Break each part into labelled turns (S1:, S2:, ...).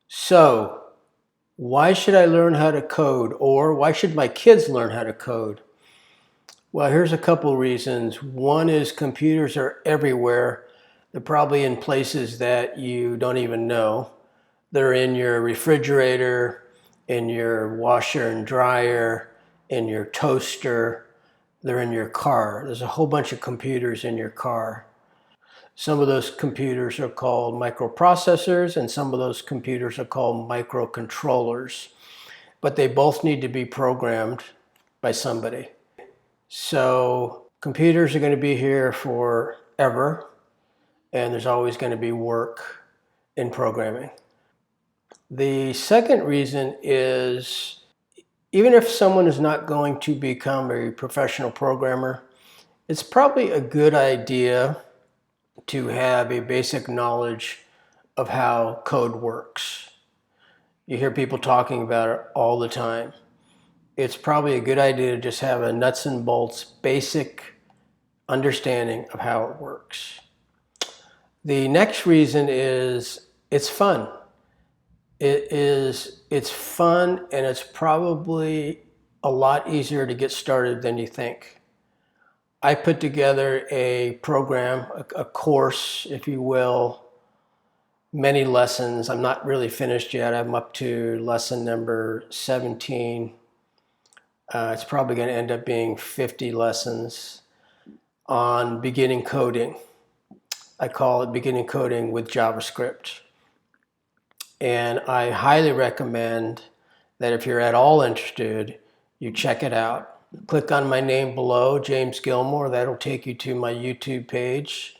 S1: So, why should I learn how to code, or why should my kids learn how to code? Well, here's a couple reasons. One is computers are everywhere. They're probably in places that you don't even know. They're in your refrigerator, in your washer and dryer, in your toaster. They're in your car. There's a whole bunch of computers in your car. Some of those computers are called microprocessors, and some of those computers are called microcontrollers. But they both need to be programmed by somebody. So computers are going to be here forever, and there's always going to be work in programming. The second reason is, even if someone is not going to become a professional programmer, it's probably a good idea to have a basic knowledge of how code works. You hear people talking about it all the time. It's probably a good idea to just have a nuts and bolts basic understanding of how it works. The next reason is it's fun. It's fun, and it's probably a lot easier to get started than you think. I put together a program, a course, if you will, many lessons. I'm not really finished yet. I'm up to lesson number 17. It's probably going to end up being 50 lessons on beginning coding. I call it beginning coding with JavaScript. And I highly recommend that if you're at all interested, you check it out. Click on my name below, James Gilmore. That'll take you to my YouTube page,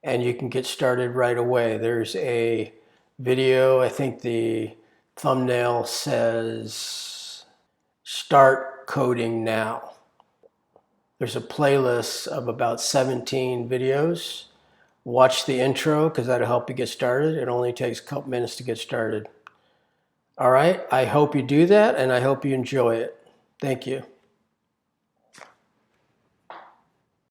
S1: and you can get started right away. There's a video, I think the thumbnail says, "Start Coding Now." There's a playlist of about 17 videos. Watch the intro, because that'll help you get started. It only takes a couple minutes to get started. All right, I hope you do that, and I hope you enjoy it. Thank you.